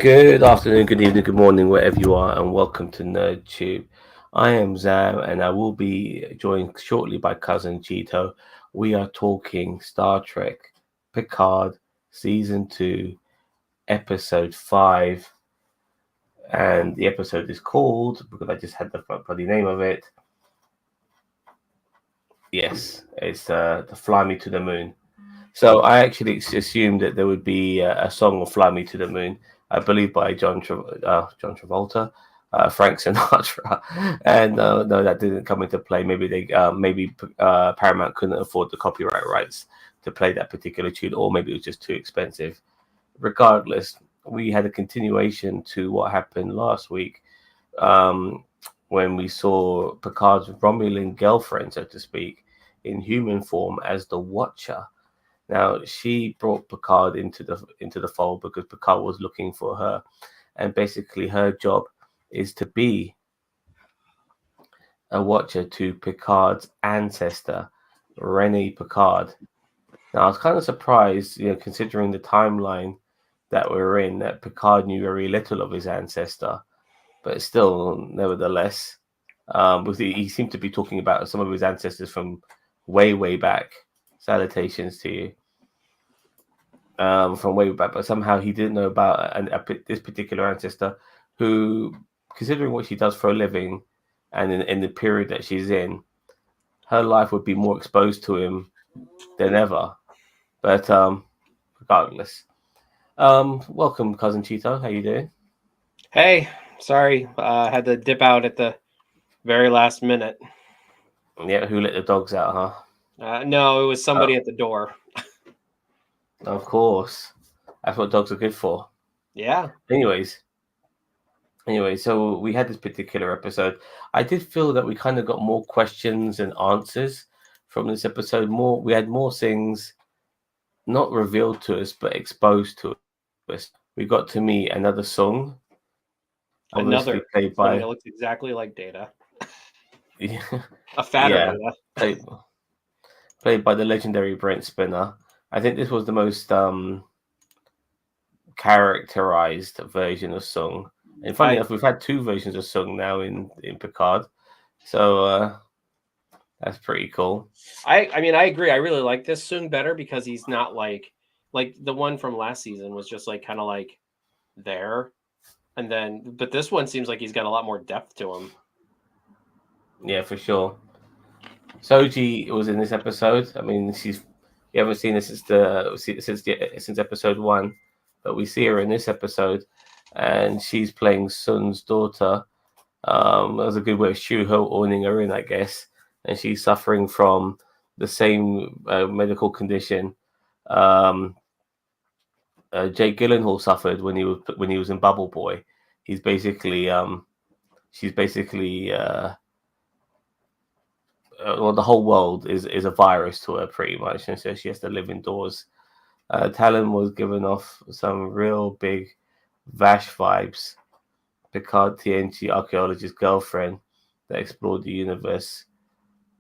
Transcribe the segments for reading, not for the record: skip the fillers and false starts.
Good afternoon, good evening, good morning, wherever you are, and welcome to NerdTube. I am Zam, and I will be joined shortly by cousin Cheeto. We are talking Star Trek Picard Season 2, Episode 5, and the episode is called, because I just had the bloody name of it. Yes, it's the Fly Me to the Moon. So I actually assumed that there would be a song of "Fly Me to the Moon," I believe by John Travolta, Frank Sinatra, and no, that didn't come into play. Maybe Paramount couldn't afford the copyright rights to play that particular tune, or maybe it was just too expensive. Regardless, we had a continuation to what happened last week, um, when we saw Picard's Romulan girlfriend, so to speak, in human form as the Watcher. Now she brought Picard into the fold because Picard was looking for her, and basically her job is to be a watcher to Picard's ancestor, Rene Picard. Now I was kind of surprised, considering the timeline that we're in, that Picard knew very little of his ancestor, but still, nevertheless, because he seemed to be talking about some of his ancestors from way, way back. Salutations to you. From way back, but somehow he didn't know about this particular ancestor who, considering what she does for a living and in the period that she's in, her life would be more exposed to him than ever. But regardless, welcome, cousin Cheeto. How you doing? Hey, sorry, had to dip out at the very last minute. Yeah, who let the dogs out, huh? No, it was somebody at the door. Of course, that's what dogs are good for. Yeah. Anyways, so we had this particular episode. I did feel that we kind of got more questions and answers from this episode. We had more things not revealed to us, but exposed to us. We got to meet another song, obviously Another played song by that looks exactly like Data. A fatter yeah, Data. played by the legendary Brent Spinner. I think this was the most characterized version of song. And funny enough, we've had two versions of song now in Picard, so that's pretty cool. I mean, I agree. I really like this Soong better because he's not like the one from last season was just like kind of like there, and then but this one seems like he's got a lot more depth to him. Yeah, for sure. Soji was in this episode. I mean, you haven't seen this since episode 1, but we see her in this episode, and she's playing Sun's daughter. That was a good way of owning her in, I guess, and she's suffering from the same medical condition Jake Gyllenhaal suffered when he was in Bubble Boy. He's basically she's basically well, the whole world is a virus to her pretty much, and so she has to live indoors. Talon was giving off some real big Vash vibes. Picard TNG archaeologist girlfriend that explored the universe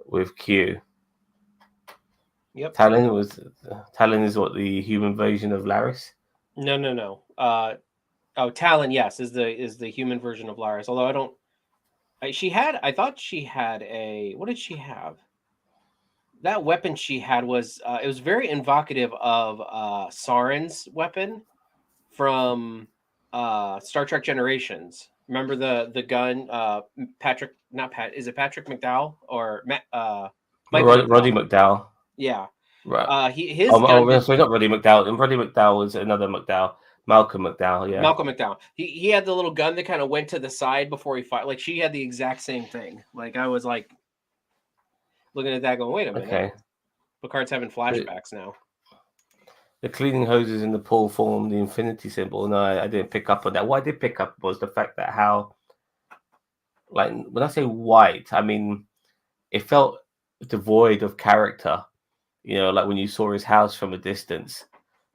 with Q. Yep. Talon is what, the human version of Laris? No. Talon, yes, is the human version of Laris. Although I don't. I thought she had a. What did she have? That weapon she had was it was very invocative of Saren's weapon from Star Trek Generations. Remember the gun? Patrick, not Pat. Is it Patrick McDowell or Michael Roddy McDowell? McDowell. Yeah. Right. His gun. Sorry, not Roddy McDowell. And Roddy McDowell is another McDowell. Malcolm McDowell, yeah. Malcolm McDowell. He had the little gun that kind of went to the side before he fired. Like she had the exact same thing. Like I was like looking at that, going, "Wait a minute." Okay. Picard's having flashbacks now. The cleaning hoses in the pool form the infinity symbol. No, I didn't pick up on that. What I did pick up was the fact that how, like, when I say white, I mean it felt devoid of character. Like when you saw his house from a distance,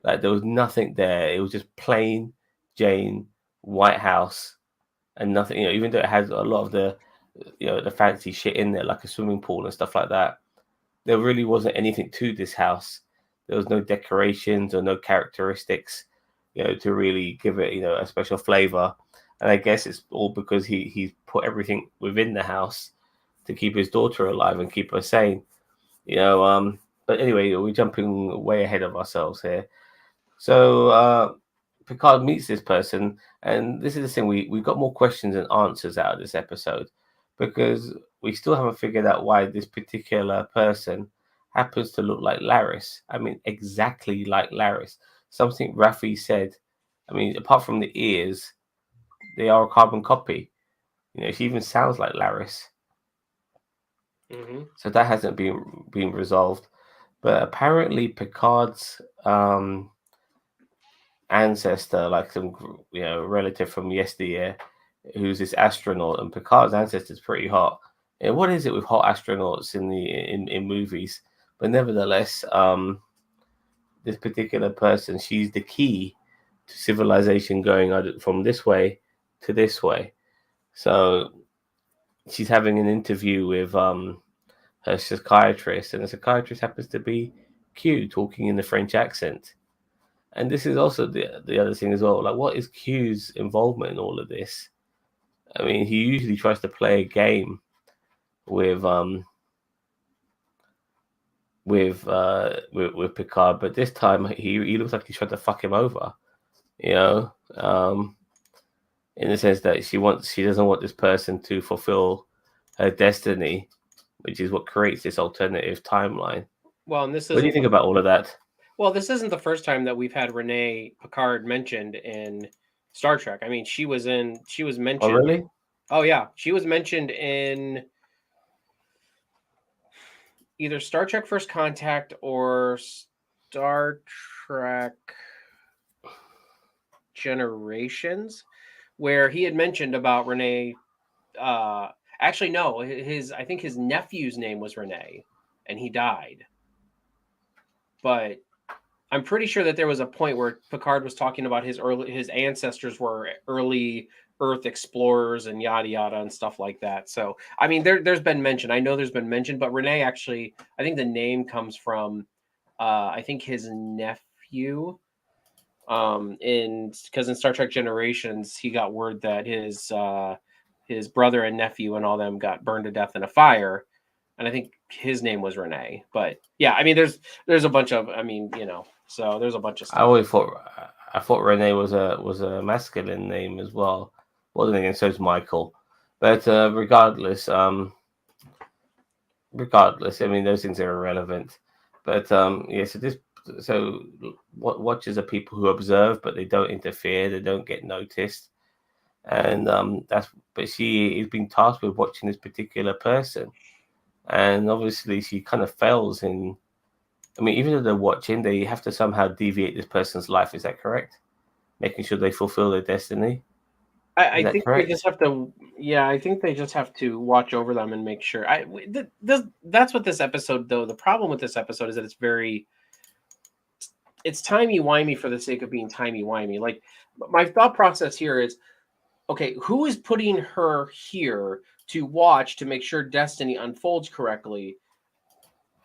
like there was nothing there. It was just plain Jane White House and nothing. Even though it has a lot of the fancy shit in there, like a swimming pool and stuff like that, there really wasn't anything to this house. There was no decorations or no characteristics. to really give it, a special flavor. And I guess it's all because he's put everything within the house to keep his daughter alive and keep her sane. But anyway, we're jumping way ahead of ourselves here. So Picard meets this person, and this is the thing: we got more questions than answers out of this episode because we still haven't figured out why this particular person happens to look like Laris. I mean, exactly like Laris. Something Raffi said. I mean, apart from the ears, they are a carbon copy. She even sounds like Laris. Mm-hmm. So that hasn't been resolved. But apparently, Picard's ancestor, like some relative from yesteryear, who's this astronaut, and Picard's ancestor is pretty hot. What is it with hot astronauts in movies? But nevertheless, this particular person, she's the key to civilization going from this way to this way. So she's having an interview with her psychiatrist, and the psychiatrist happens to be Q, talking in the French accent. And this is also the other thing as well. Like, what is Q's involvement in all of this? I mean, he usually tries to play a game with Picard, but this time he looks like he's trying to fuck him over. In the sense that she doesn't want this person to fulfill her destiny, which is what creates this alternative timeline. Well, and this is what do you think about all of that? Well, this isn't the first time that we've had Renee Picard mentioned in Star Trek. I mean, she was mentioned. Oh, really? Oh, yeah. She was mentioned in either Star Trek First Contact or Star Trek Generations, where he had mentioned about Renee. Actually, no, I think his nephew's name was Renee, and he died. But I'm pretty sure that there was a point where Picard was talking about his ancestors were early Earth explorers and yada yada and stuff like that. So I mean, there's been mention. I know there's been mention, but Renee actually, I think the name comes from, I think his nephew. Because in Star Trek Generations, he got word that his brother and nephew and all them got burned to death in a fire. And I think his name was Renee. But yeah, I mean, there's a bunch of, so there's a bunch of stuff. I thought Renee was a masculine name as well. Well, then again, so is Michael. But regardless, I mean, those things are irrelevant. But so what watchers are people who observe, but they don't interfere, they don't get noticed. And but she is being tasked with watching this particular person. And obviously she kind of fails in, I mean, even though they're watching, they have to somehow deviate this person's life. Is that correct? Making sure they fulfill their destiny. I think correct? They just have to. Yeah, I think they just have to watch over them and make sure. That's what this episode, though. The problem with this episode is that it's timey-wimey for the sake of being timey-wimey. Like, my thought process here is, okay, who is putting her here to watch to make sure destiny unfolds correctly?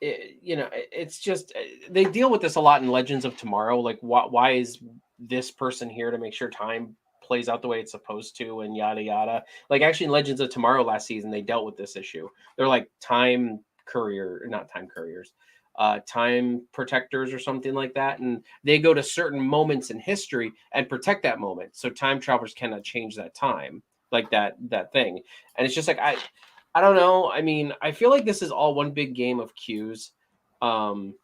It's just, they deal with this a lot in Legends of Tomorrow. Like, why is this person here to make sure time plays out the way it's supposed to, and yada yada. Like, actually in Legends of Tomorrow last season, they dealt with this issue. They're like time protectors or something like that, and they go to certain moments in history and protect that moment, so time travelers cannot change that time, like that thing. And it's just like, I don't know. I mean, I feel like this is all one big game of cues. And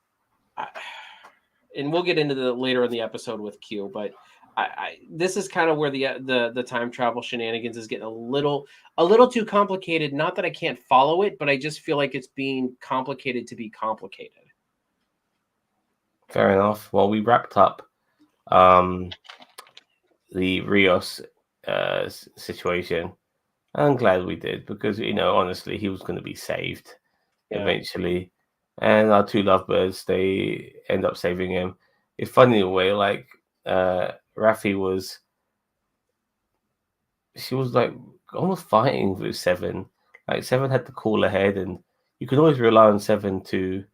we'll get into the later in the episode with Q, but this is kind of where the time travel shenanigans is getting a little too complicated. Not that I can't follow it, but I just feel like it's being complicated to be complicated. Fair enough. Well, we wrapped up the Rios situation. I'm glad we did, because honestly, he was going to be saved eventually, and our two lovebirds, they end up saving him. It's funny in a way, like Raffi was like almost fighting with Seven. Like, Seven had the cooler head, and you can always rely on Seven to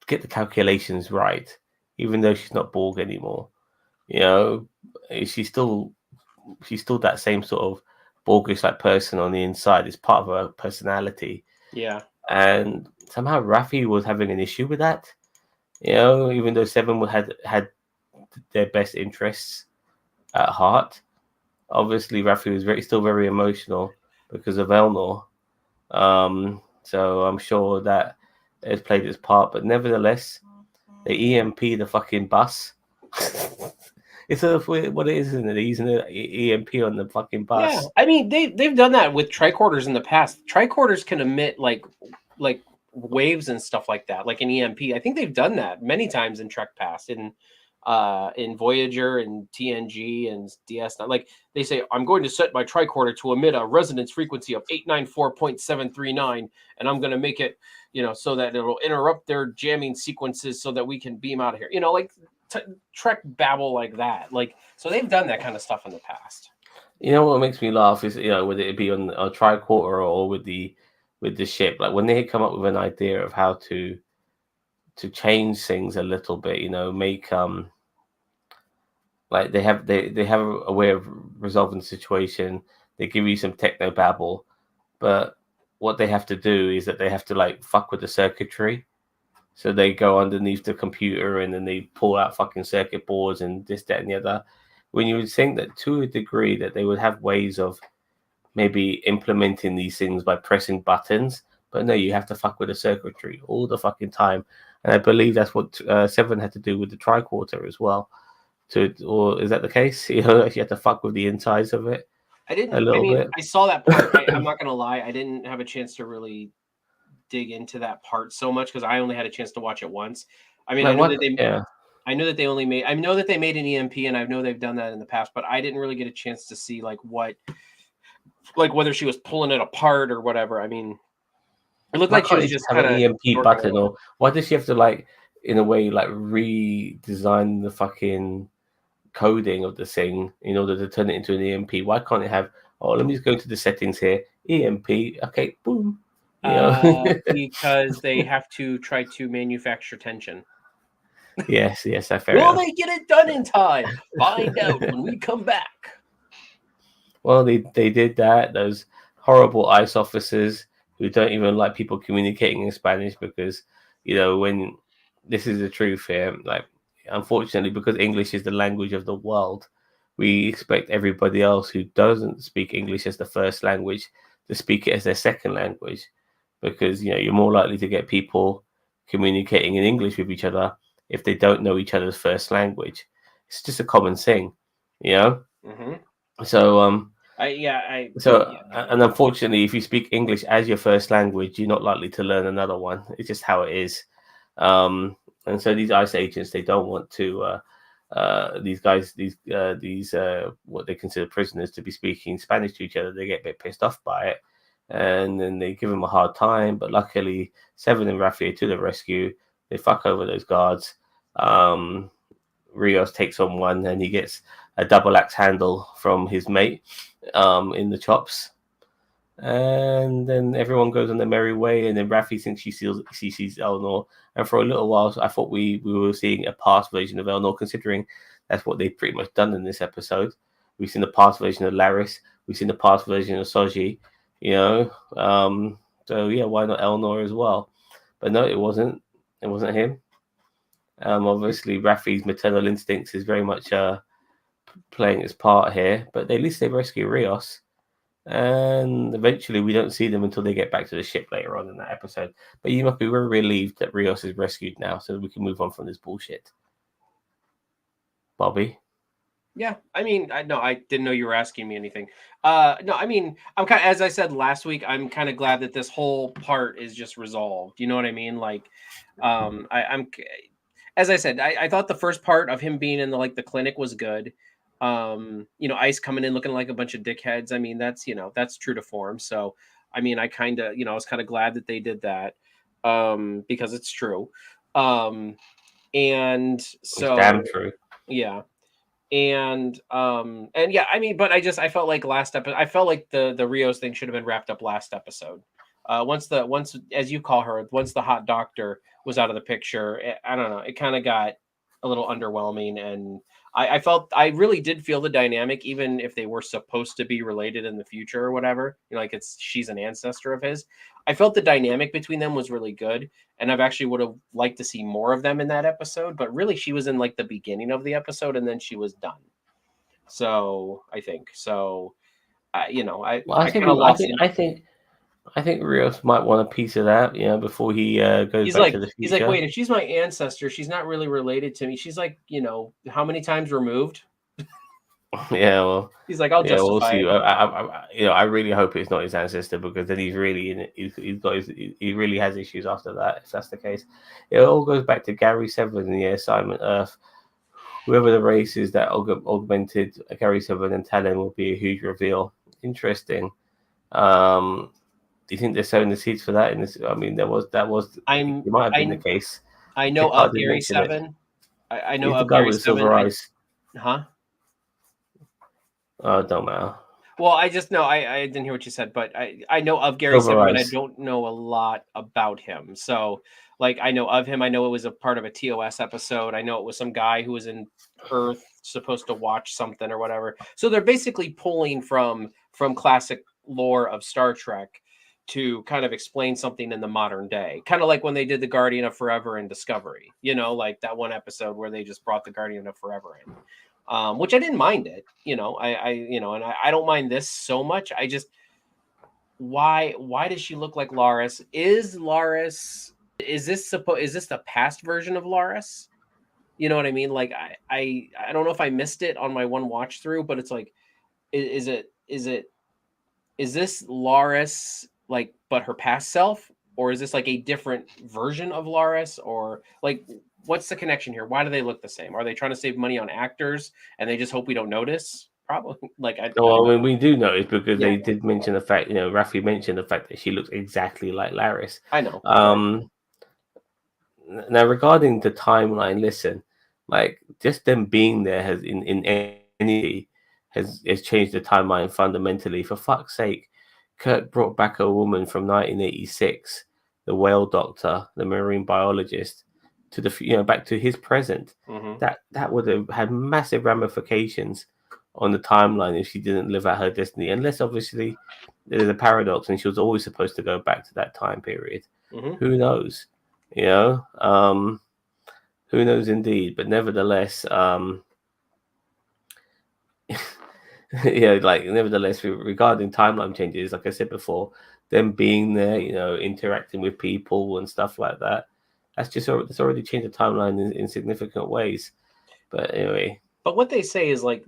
get the calculations right, even though she's not Borg anymore. You know, she's still that same sort of Borgish like person on the inside. It's part of her personality. Yeah. And somehow Raffi was having an issue with that. You know, even though Seven had their best interests at heart, obviously Raffi was still very emotional because of Elnor. So I'm sure that has played its part, but nevertheless, they EMP the fucking bus. It's what it is, isn't it? They're using the EMP on the fucking Yeah, bus. I mean they've done that with tricorders in the past. Tricorders can emit like waves and stuff like that, like an EMP. I think they've done that many times in Trek past, in Voyager and TNG and DS9. Like they say, I'm going to set my tricorder to emit a resonance frequency of 894.739, and I'm going to make it, so that it'll interrupt their jamming sequences so that we can beam out of here. Like Trek babble like that. Like, so they've done that kind of stuff in the past. You know what makes me laugh is, whether it be on a tricorder or with the ship, like when they come up with an idea of how to change things a little bit, make like they have a way of resolving the situation. They give you some techno babble, but what they have to do is that they have to like fuck with the circuitry. So they go underneath the computer and then they pull out fucking circuit boards and this, that, and the other. When you would think that to a degree that they would have ways of maybe implementing these things by pressing buttons, but no, you have to fuck with the circuitry all the fucking time. And I believe that's what Seven had to do with the tricorder as well. Or is that the case? You have to fuck with the insides of it a I little mean, bit. I saw that part. I'm not going to lie. I didn't have a chance to really dig into that part so much because I only had a chance to watch it once. I mean, Like what? Yeah. I know that they made an EMP, and I know they've done that in the past, but I didn't really get a chance to see like whether she was pulling it apart or whatever. I mean, it looked Why like she can't was you just just have kind an of EMP button, or why does she have to like, in a way, like redesign the fucking coding of the thing in order to turn it into an EMP? Why can't it have? Oh, let me just go into the settings here. EMP. Okay, boom. because they have to try to manufacture tension. Yes, fair Will enough. they get it done in time? Find out when we come back. Well, they did that. Those horrible ICE officers who don't even like people communicating in Spanish because, when this is the truth here, like, unfortunately, because English is the language of the world, we expect everybody else who doesn't speak English as the first language to speak it as their second language, because, you're more likely to get people communicating in English with each other if they don't know each other's first language. It's just a common thing, you know? Mm-hmm. So, yeah. and unfortunately, if you speak English as your first language, you're not likely to learn another one. It's just how it is. And so these ICE agents, they don't want to, these guys, these what they consider prisoners, to be speaking Spanish to each other. They get a bit pissed off by it, and then they give them a hard time. But luckily, Seven and Raffi are to the rescue. They fuck over those guards. Rios takes on one, and he gets a double axe handle from his mate in the chops. And then everyone goes on their merry way, and then Raffi thinks she sees Elnor. And for a little while, I thought we were seeing a past version of Elnor, considering that's what they've pretty much done in this episode. We've seen the past version of Laris. We've seen the past version of Soji. So yeah, why not Elnor as well? But no, it wasn't. It wasn't him. Obviously, Raffi's maternal instincts is very much playing its part here, but at least they rescue Rios. And eventually, we don't see them until they get back to the ship later on in that episode. But you must be very relieved that Rios is rescued now, so we can move on from this bullshit. Bobby? Yeah, I mean, I didn't know you were asking me anything. No, I mean, as I said last week, I'm kind of glad that this whole part is just resolved. You know what I mean? Like, I'm, as I said, I thought the first part of him being in the clinic was good. Ice coming in looking like a bunch of dickheads. I mean, that's true to form. So, I mean, I kind of, I was kind of glad that they did that, because it's true. And so, It's damn true. yeah. And yeah, I mean, but I felt like I felt like the Rios thing should have been wrapped up last episode. Once as you call her, once the hot doctor was out of the picture, I don't know, it kind of got a little underwhelming, and I really did feel the dynamic, even if they were supposed to be related in the future or whatever. Like she's an ancestor of his. I felt the dynamic between them was really good, and I've actually would have liked to see more of them in that episode. But really, she was in like the beginning of the episode, and then she was done. So I think so. Well, I kind of lost him. I think Rios might want a piece of that, before he goes back to the He's like, future. wait, if she's my ancestor, she's not really related to me. She's like, how many times removed? Yeah, well, He's like, I'll we'll justify see. it. I really hope it's not his ancestor, because then he's really in it. He really has issues after that. If that's the case, it all goes back to Gary Seven and the assignment Earth. Whoever the race is that augmented Gary Seven and Talon will be a huge reveal. Interesting. Do you think they're sowing the seeds for that? In this, I mean, it might have been the case. I know Picard of didn't Gary mention it. Seven. I know He's the of guy Gary with the Seven. silver eyes. Huh? Oh, don't matter. Well, I just know I didn't hear what you said, but I know of Gary Silver Seven, but I eyes. don't know a lot about him. So, like, I know of him. I know it was a part of a TOS episode. I know it was some guy who was in Earth supposed to watch something or whatever. So they're basically pulling from classic lore of Star Trek to kind of explain something in the modern day. Kind of like when they did the Guardian of Forever in Discovery. Like that one episode where they just brought the Guardian of Forever in. Which I didn't mind it, and I don't mind this so much. I just, why does she look like Laris? Is this the past version of Laris? You know what I mean? Like I don't know if I missed it on my one watch through, but it's like, is this Laris, like, but her past self, or is this like a different version of Laris, or like, what's the connection here? Why do they look the same? Are they trying to save money on actors and they just hope we don't notice? Probably. Like, I mean, we do notice, because they did mention the fact, Raffi mentioned the fact that she looks exactly like Laris. I know. Now, regarding the timeline, listen, like, just them being there has in any has changed the timeline fundamentally. For fuck's sake, Kirk brought back a woman from 1986, the whale doctor, the marine biologist, to the back to his present. Mm-hmm. That would have had massive ramifications on the timeline if she didn't live out her destiny, unless obviously there's a paradox and she was always supposed to go back to that time period. Mm-hmm. Who knows? Who knows indeed? But nevertheless, nevertheless, regarding timeline changes, like I said before, them being there, interacting with people and stuff like that, that's already changed the timeline in significant ways. But anyway. But what they say is, like,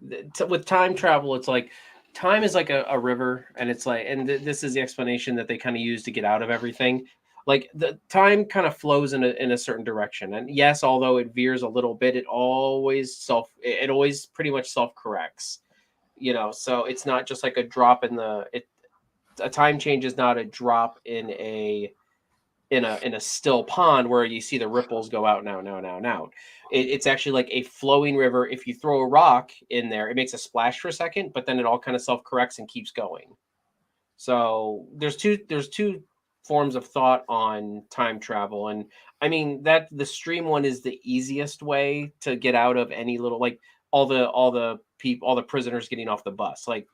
with time travel, it's like time is like a river, and it's like, and this is the explanation that they kind of use to get out of everything. Like, the time kind of flows in a certain direction, and yes, although it veers a little bit, it always pretty much self corrects. So it's not just like a drop in a time change is not a drop in a still pond where you see the ripples go out now. It's actually like a flowing river. If you throw a rock in there, it makes a splash for a second, but then it all kind of self-corrects and keeps going. So there's two forms of thought on time travel, and I mean that the stream one is the easiest way to get out of any little, like, all the prisoners getting off the bus. Like,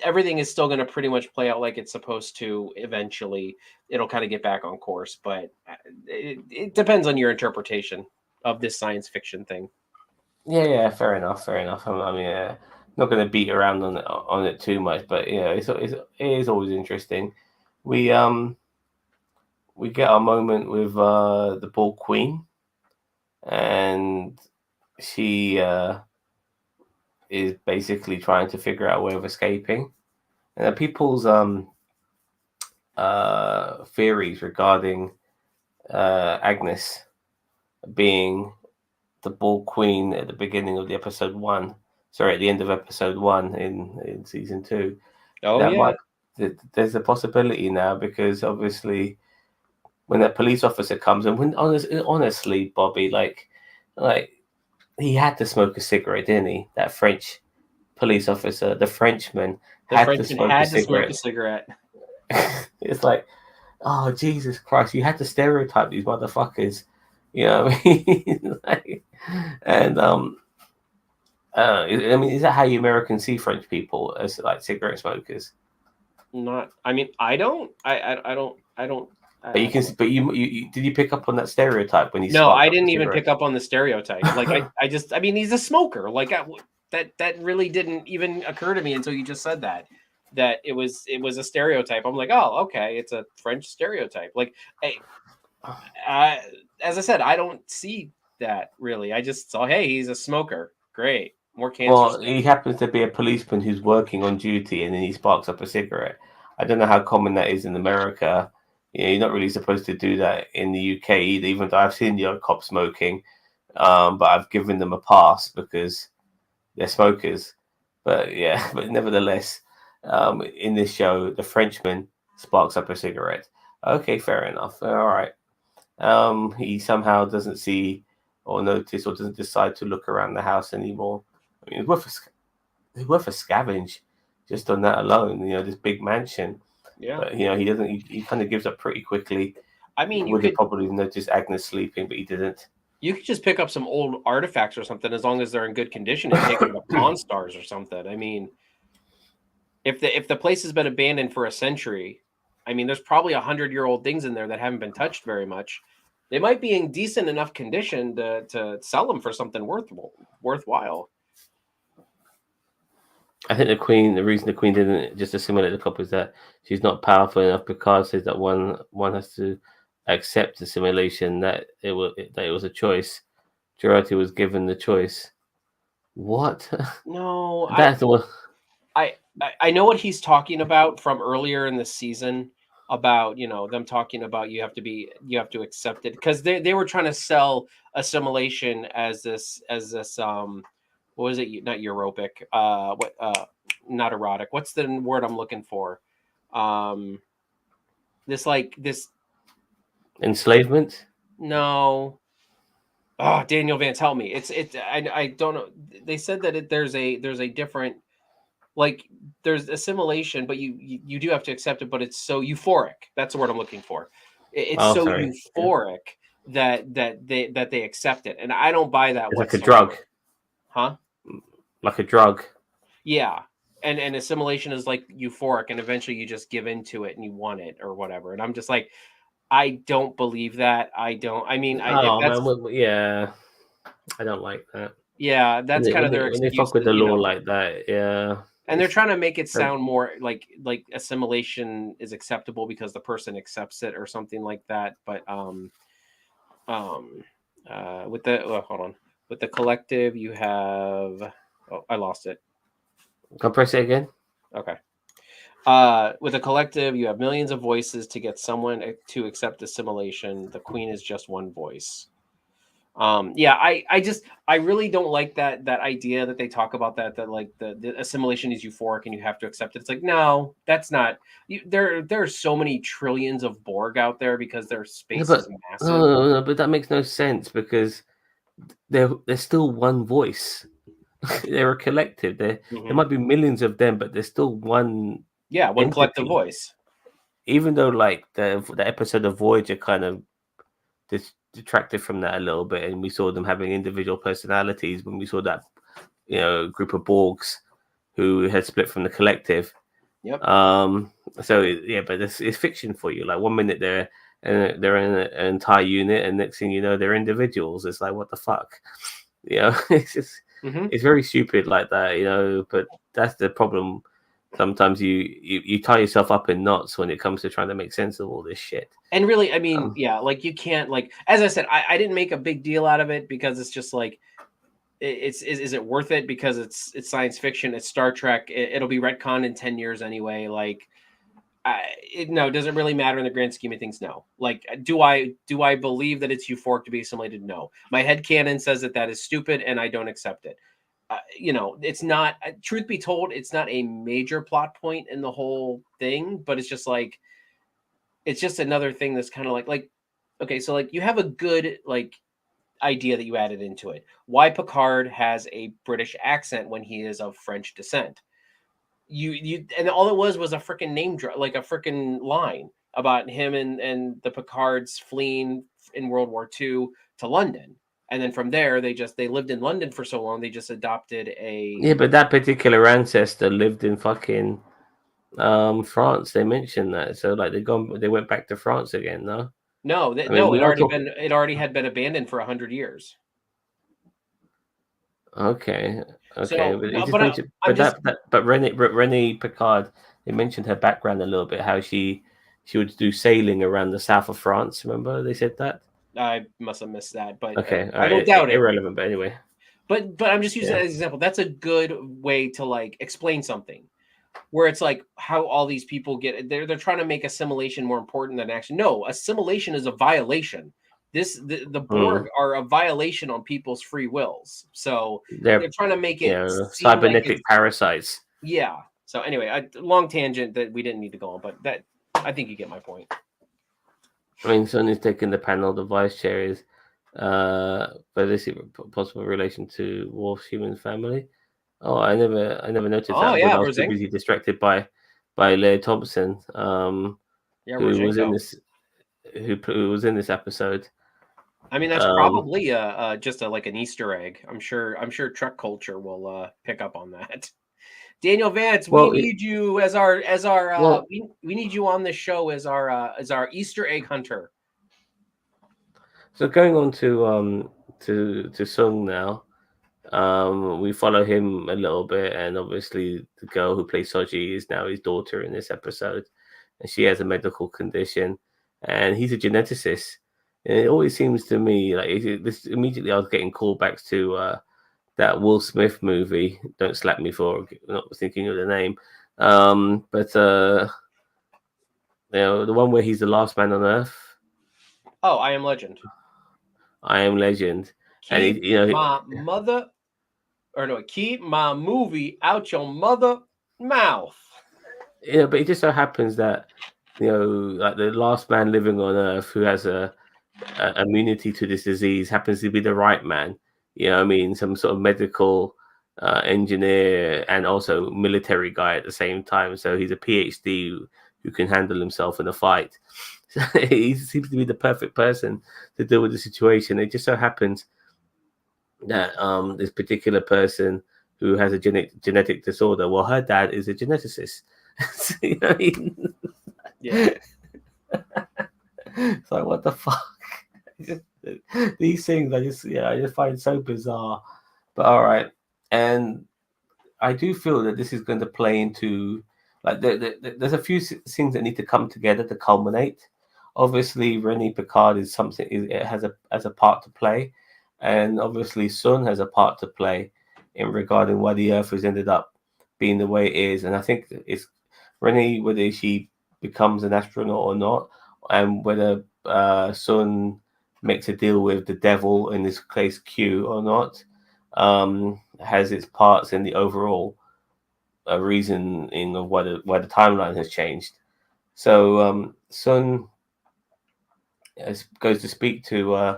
everything is still going to pretty much play out like it's supposed to. Eventually it'll kind of get back on course, but it depends on your interpretation of this science fiction thing. Yeah, fair enough. I mean, not going to beat around on it too much, but it is always interesting. We get our moment with the Ball Queen, and she is basically trying to figure out a way of escaping. And people's theories regarding Agnes being the Ball Queen at the beginning of the at the end of episode 1 in season 2. There's a possibility now, because obviously when that police officer comes, and when honestly, Bobby, like he had to smoke a cigarette, didn't he? That French police officer, the Frenchman, had to smoke a cigarette. It's like, oh Jesus Christ, you had to stereotype these motherfuckers, you know what I mean? And I mean, is that how you Americans see French people as like cigarette smokers? Not. I mean, I don't. I don't. I don't. But you can, but you did you pick up on that stereotype when he No, sparked I up a didn't even cigarette? pick up on the stereotype. Like I just. I mean, he's a smoker. Like that really didn't even occur to me until you just said that. That it was a stereotype. I'm like, oh, okay, it's a French stereotype. Like, hey, I, as I said, I don't see that really. I just saw, hey, he's a smoker. Great, more cancer Well, stuff. he happens to be a policeman who's working on duty, and then he sparks up a cigarette. I don't know how common that is in America. You know, you're not really supposed to do that in the UK either, even though I've seen the odd cop smoking. But I've given them a pass because they're smokers. But yeah, but nevertheless, in this show, the Frenchman sparks up a cigarette. Okay, fair enough. All right. He somehow doesn't see or notice or doesn't decide to look around the house anymore. I mean, it's worth a scavenge just on that alone. You know, this big mansion, Yeah, but you know, he doesn't. He kind of gives up pretty quickly. I mean, Would have probably noticed Agnes sleeping, but he didn't. you could just pick up some old artifacts or something as long as they're in good condition and take them to Pawn Stars or something. I mean, if the place has been abandoned for a century, I mean, there's probably 100-year-old things in there that haven't been touched very much. They might be in decent enough condition to sell them for something worthwhile. I think the reason the Queen didn't just assimilate the cop is that she's not powerful enough. Picard says that one has to accept assimilation, that it was a choice. Jurati was given the choice. What? No, That's the one. I know what he's talking about from earlier in the season about them talking about you have to accept it because they were trying to sell assimilation as this what was it, not europic, what not erotic, what's the word I'm looking for, um this Enslavement. no. Oh, Daniel Vance, help me. I don't know. They said that there's a different, like, there's assimilation, but you do have to accept it, but it's so euphoric. That's the word I'm looking for. It's Oh, so sorry. Yeah. euphoric that they accept it, and I don't buy that It's like a whatsoever. drug. Huh? Like a drug. Yeah. And assimilation is like euphoric, and eventually you just give into it and you want it or whatever. And I'm just like, I don't believe that. I don't. I mean, if Oh that's, man, yeah, I don't like that. yeah, that's kind of their When they excuse, fuck with the law like that, yeah, and they're it's trying to make it sound more like assimilation is acceptable because the person accepts it or something like that. But um with the hold on, with the collective you have, oh, I lost it. Can I press it again? Okay. With the collective you have millions of voices to get someone to accept assimilation. The queen is just one voice. Yeah, I really don't like that idea that they talk about, that like the assimilation is euphoric and you have to accept it. It's like, no, that's not. There are so many trillions of Borg out there because their No, space is but massive. but that makes no sense because they're still one voice. They're a collective. There Hmm. might be millions of them, but there's still one Yeah, one collective entity. voice. Even though like the episode of Voyager kind of detracted from that a little bit, and we saw them having individual personalities when we saw that group of Borgs who had split from the collective. Yep. So yeah, but it's fiction for you. Like 1 minute they're in an entire unit, and next thing you know they're individuals. It's like, what the fuck, it's just Hmm. it's very stupid like that, But that's the problem. Sometimes you tie yourself up in knots when it comes to trying to make sense of all this shit. And really, I mean, Um, yeah, like you can't, like, as I said, I didn't make a big deal out of it because it's just like, is it worth it because it's science fiction, it's Star Trek, it'll be retconned in 10 years anyway, like, no, does it really matter in the grand scheme of things? No. Like, do I believe that it's euphoric to be assimilated? No. My head canon says that is stupid and I don't accept it. It's not, truth be told, it's not a major plot point in the whole thing, but it's just like, it's just another thing that's kind of like, okay, so like you have a good like idea that you added into it. Why Picard has a British accent when he is of French descent? You and all it was a freaking name drop, like a freaking line about him and the Picards fleeing in World War II to London. and then from there they lived in London for so long they just adopted a. Yeah, but that particular ancestor lived in fucking France. They mentioned that, so like they went back to France again. No, No, I mean we don't talk. it already had been abandoned for 100 years. Okay, okay, So but it no, just but mentioned, I'm just but Renee Picard. They mentioned her background a little bit, how she would do sailing around the south of France. Remember they said that? I must have missed that, but Okay, all I don't right, doubt it. irrelevant, but anyway, But I'm just using yeah. that as an example. That's a good way to like explain something where it's like how all these people get they're trying to make assimilation more important than action. No, assimilation is a violation. The Borg Mm. are a violation on people's free wills. So they're They're trying to make it seem like cybernetic it's parasites. yeah. So anyway, long tangent that we didn't need to go on, but that I think you get my point. I mean, Sun is taking the panel. The vice chair is, but this is possible relation to Worf's human family. Oh, I never noticed Oh that when yeah, I was too Brzezinski. busy distracted by Leah Thompson, Yeah, who was in Brzezinko. this, who was in this episode. I mean, that's Um, probably just like an Easter egg. I'm sure Trek culture will pick up on that. Daniel Vance, we well, need you as our well, we need you on this show as our Easter egg hunter. so going on to Sung now. We follow him a little bit, and obviously the girl who plays Soji is now his daughter in this episode, and she has a medical condition, and he's a geneticist. And it always seems to me like this. Immediately, I was getting callbacks to that Will Smith movie. Don't slap me for not thinking of the name, but the one where he's the last man on Earth. Oh, I Am Legend. I Am Legend, and Keep my mother, or no, keep my movie out your mother mouth. but it just so happens that like the last man living on Earth who has a immunity to this disease happens to be the right man. You know what I mean? Some sort of medical engineer and also military guy at the same time. So he's a PhD who can handle himself in a fight. So he seems to be the perfect person to deal with the situation. It just so happens that this particular person who has a genetic disorder, well, her dad is a geneticist. You know what I mean? Yeah. It's like, what the fuck? These things I just find so bizarre. But all right. And I do feel that this is going to play into like there's a few things that need to come together to culminate. Obviously, Rennie Picard is something. It has a part to play, and obviously Sun has a part to play in regarding why the Earth has ended up being the way it is. And I think it's Rennie, whether she becomes an astronaut or not, and whether Sun makes a deal with the devil, in this case Q, or not, has its parts in the overall reasoning of why the timeline has changed. So Sun goes to speak to, and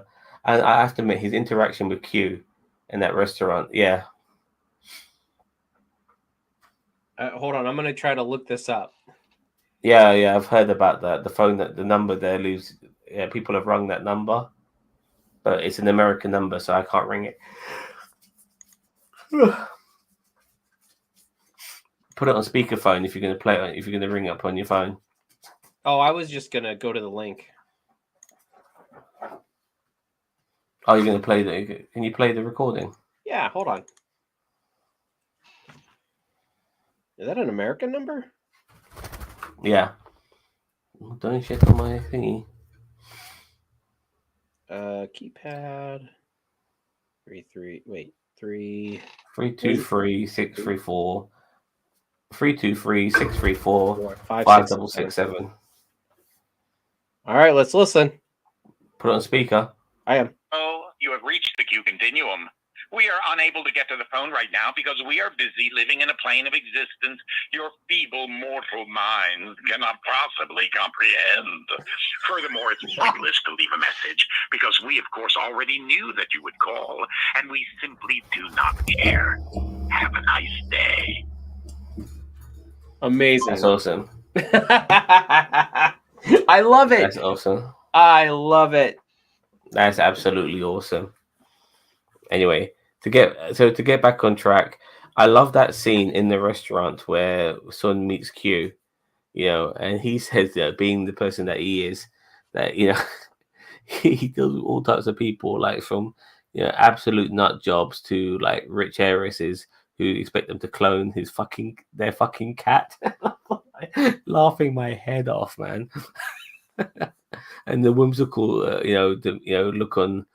I have to admit his interaction with Q in that restaurant. Yeah. Hold on, I'm gonna try to look this up. Yeah, I've heard about that. The number there leaves. Yeah, people have rung that number, but it's an American number, so I can't ring it. Put it on speakerphone if you're going to play it. If you're going to ring up on your phone. Oh, I was just gonna go to the link. Oh, you're going to play the? Can you play the recording? Yeah, hold on. Is that an American number? Yeah. Don't check on my thingy. Keypad. 3 323 634 323 634 5 5667. All right, let's listen. Put it on speaker. I am. Oh, you have reached the Q continuum. We are unable to get to the phone right now because we are busy living in a plane of existence your feeble mortal minds cannot possibly comprehend. Furthermore, it's pointless to leave a message because we, of course, already knew that you would call, and we simply do not care. Have a nice day. Amazing. That's awesome. I love it. That's awesome. I love it. That's absolutely awesome. Anyway, to get back on track, I love that scene in the restaurant where Sun meets Q. And he says that being the person that he is, that he deals with all types of people, like from absolute nut jobs to like rich heiresses who expect them to clone their fucking cat. Laughing my head off, man. And the whimsical, look on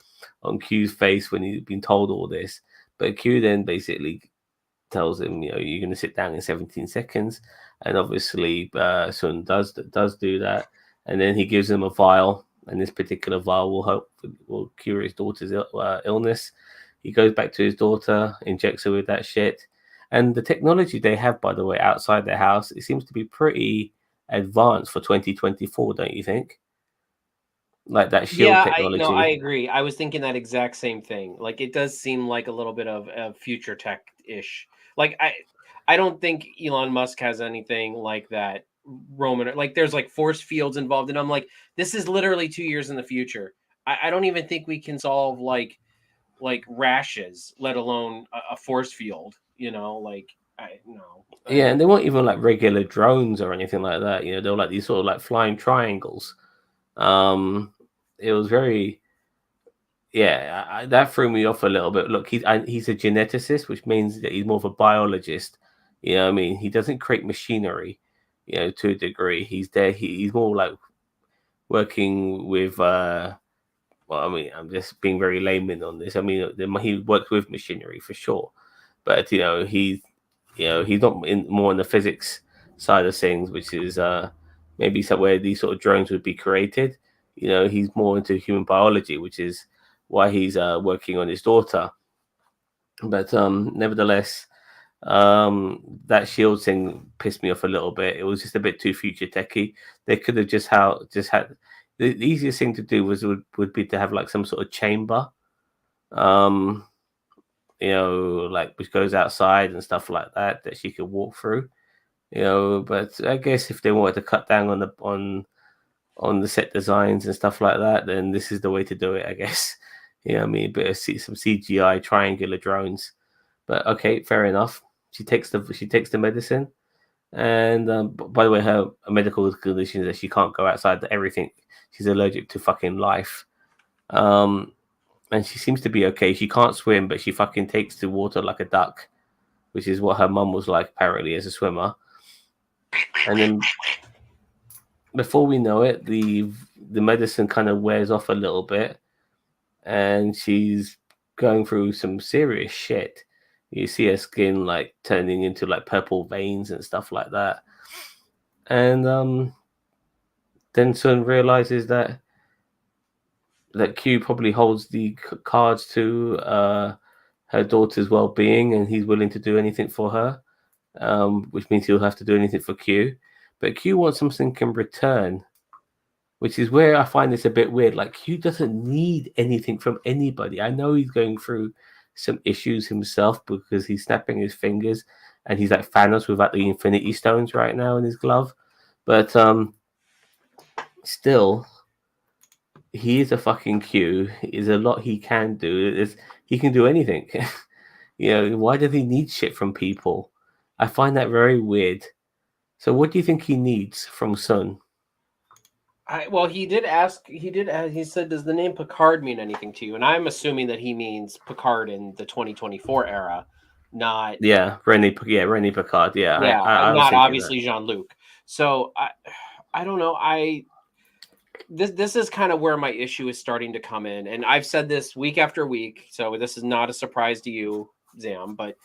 Q's face when he's been told all this. But Q then basically tells him, you're going to sit down in 17 seconds, and obviously Sun does do that, and then he gives him a vial, and this particular vial will cure his daughter's illness. He goes back to his daughter, injects her with that shit, and the technology they have, by the way, outside their house, it seems to be pretty advanced for 2024, don't you think? Like that shield technology. I agree. I was thinking that exact same thing. Like it does seem like a little bit of future tech-ish. Like I don't think Elon Musk has anything like that. Roman, like there's like force fields involved, and I'm like, this is literally 2 years in the future. I don't even think we can solve like rashes, let alone a force field. Yeah, and they weren't even like regular drones or anything like that. They were like these sort of like flying triangles. It was very, that threw me off a little bit. Look, he's a geneticist, which means that he's more of a biologist. You know what I mean? He doesn't create machinery, to a degree. He's there. He's more like working with, well, I mean, I'm just being very layman on this. I mean, he works with machinery for sure, but he's not more on the physics side of things, which is maybe somewhere these sort of drones would be created. He's more into human biology, which is why he's working on his daughter. But nevertheless, that shield thing pissed me off a little bit. It was just a bit too future techy. They could have just had the easiest thing to do would be to have like some sort of chamber, like which goes outside and stuff like that she could walk through. But I guess if they wanted to cut down on the set designs and stuff like that, then this is the way to do it, I guess. I mean, some CGI triangular drones. But okay, fair enough. She takes the medicine, and by the way, her medical condition is that she can't go outside everything. She's allergic to fucking life. And she seems to be okay. She can't swim, but she fucking takes to water like a duck, which is what her mum was like apparently as a swimmer. And then before we know it, the medicine kind of wears off a little bit, and she's going through some serious shit. You see her skin like turning into like purple veins and stuff like that. And then Sun realizes that Q probably holds the cards to her daughter's well-being, and he's willing to do anything for her, which means he'll have to do anything for Q. But Q wants something in return, which is where I find this a bit weird. Like, Q doesn't need anything from anybody. I know he's going through some issues himself because he's snapping his fingers, and he's like Thanos without the Infinity Stones right now in his glove. But still, he is a fucking Q. There's a lot he can do. He can do anything. Why does he need shit from people? I find that very weird. So what do you think he needs from Sun? He did ask. He said, "Does the name Picard mean anything to you?" And I'm assuming that he means Picard in the 2024 era, not René Picard. Yeah, not obviously Jean-Luc. So I don't know. This is kind of where my issue is starting to come in, and I've said this week after week. So this is not a surprise to you, Zam, but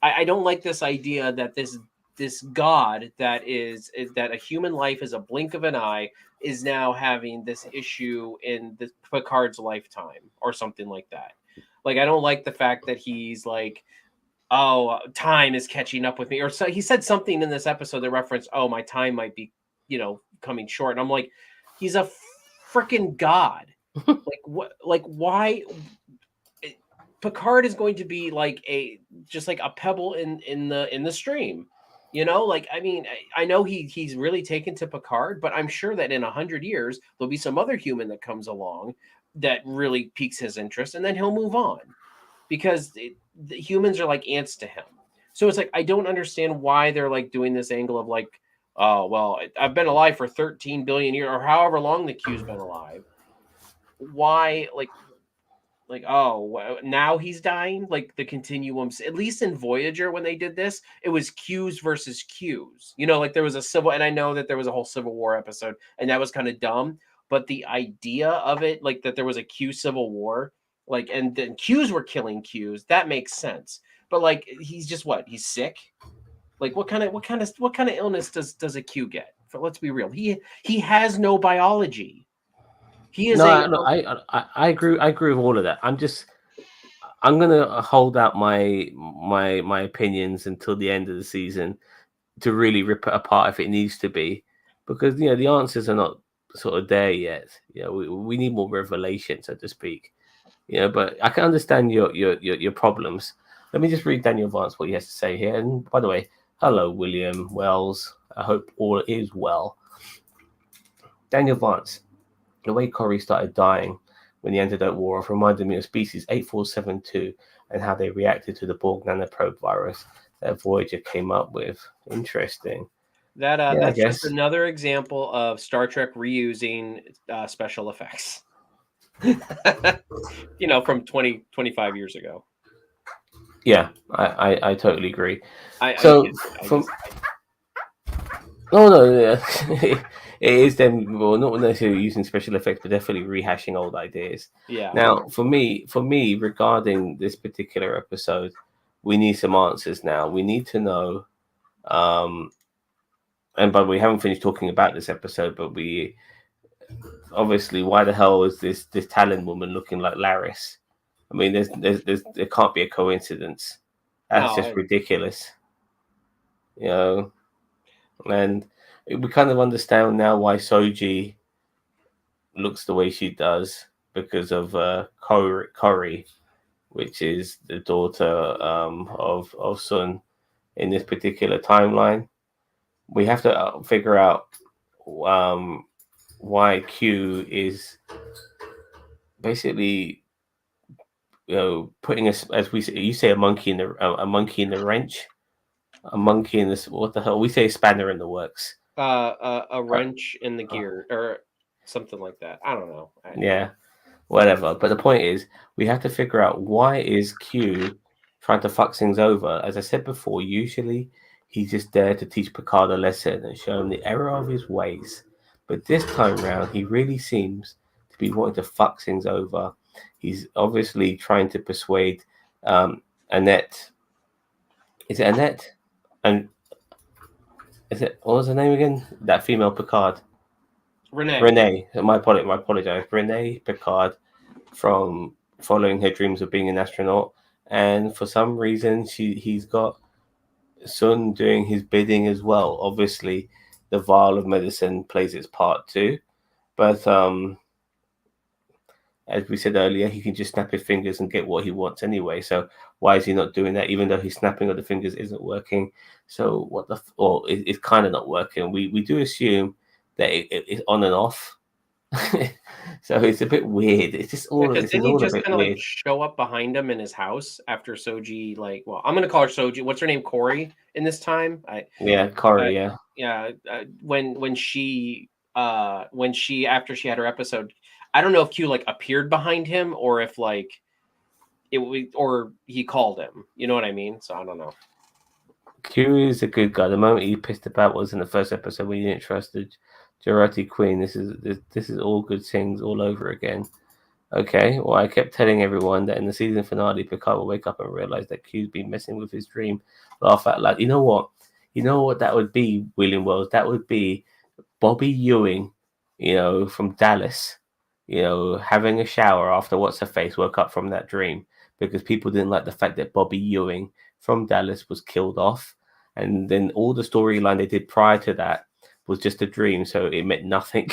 I don't like this idea that this god that a human life is a blink of an eye is now having this issue in the Picard's lifetime or something like that. Like, I don't like the fact that he's like, oh, time is catching up with me. Or so he said something in this episode that referenced, oh, my time might be, coming short. And I'm like, he's a freaking god. Like, what, like, why? Picard is going to be like a pebble in the stream. Like, I mean, I know he's really taken to Picard, but I'm sure that in 100 years, there'll be some other human that comes along that really piques his interest, and then he'll move on. because the humans are like ants to him. So it's like I don't understand why they're like doing this angle of like, oh well, I've been alive for 13 billion years or however long the Q's been alive. Why now he's dying? Like the continuums, at least in Voyager when they did this, it was Q's versus Q's. You know, like there was a civil, and I know that there was a whole Civil War episode, and that was kind of dumb. But the idea of it, like that there was a Q Civil War, like, and then Q's were killing Q's, that makes sense. But like, he's just what? He's sick. Like, what kind of illness does a Q get? Let's be real. He has no biology. He is I agree. I agree with all of that. I'm gonna hold out my opinions until the end of the season to really rip it apart if it needs to be, because the answers are not sort of there yet. We need more revelation, so to speak. But I can understand your problems. Let me just read Daniel Vance what he has to say here. And by the way, hello, William Wells. I hope all is well. Daniel Vance. The way Corey started dying when the antidote wore off reminded me of species 8472 and how they reacted to the Borg nanoprobe virus that Voyager came up with. Interesting. That's just another example of Star Trek reusing special effects. From 25 years ago. Yeah, I totally agree. It is them. Well, not necessarily using special effects, but definitely rehashing old ideas. Yeah. Now, for me, regarding this particular episode, we need some answers now. We need to know. And by the way, we haven't finished talking about this episode, but we obviously, why the hell is this Talon woman looking like Laris? I mean, there can't be a coincidence. That's just ridiculous. And we kind of understand now why Soji looks the way she does because of Corey, which is the daughter of Sun in this particular timeline. We have to figure out why Q is basically putting us, as you say, a monkey in the wrench. A monkey in this. What the hell? We say a spanner in the works. A wrench in the gear or something like that. I don't know. Yeah, whatever. But the point is, we have to figure out why is Q trying to fuck things over. As I said before, usually he's just there to teach Picard a lesson and show him the error of his ways. But this time round, he really seems to be wanting to fuck things over. He's obviously trying to persuade Annette. Is it Annette? And is it, what was her name again? That female Picard. Renee. My apologize. Renee Picard, from following her dreams of being an astronaut, and for some reason he's got Sun doing his bidding as well. Obviously, the vial of medicine plays its part too, but as we said earlier, he can just snap his fingers and get what he wants anyway. So why is he not doing that? Even though his snapping of the fingers isn't working. So it's kind of not working. We do assume that it's on and off. So it's a bit weird. It's just all. Because didn't he just kind of like show up behind him in his house after Soji? Like, well, I'm gonna call her Soji. What's her name? Corey. In this time, Corey. When she after she had her episode. I don't know if Q like appeared behind him or if like or he called him. You know what I mean? So I don't know. Q is a good guy. The moment he pissed about was in the first episode when he didn't trust the Jurati Queen. This is all good things all over again. Okay, well, I kept telling everyone that in the season finale, Picard will wake up and realize that Q's been messing with his dream. Laugh out loud. You know what? That would be, William Wells? That would be Bobby Ewing, from Dallas. Having a shower after what's-her-face woke up from that dream because people didn't like the fact that Bobby Ewing from Dallas was killed off. And then all the storyline they did prior to that was just a dream, so it meant nothing.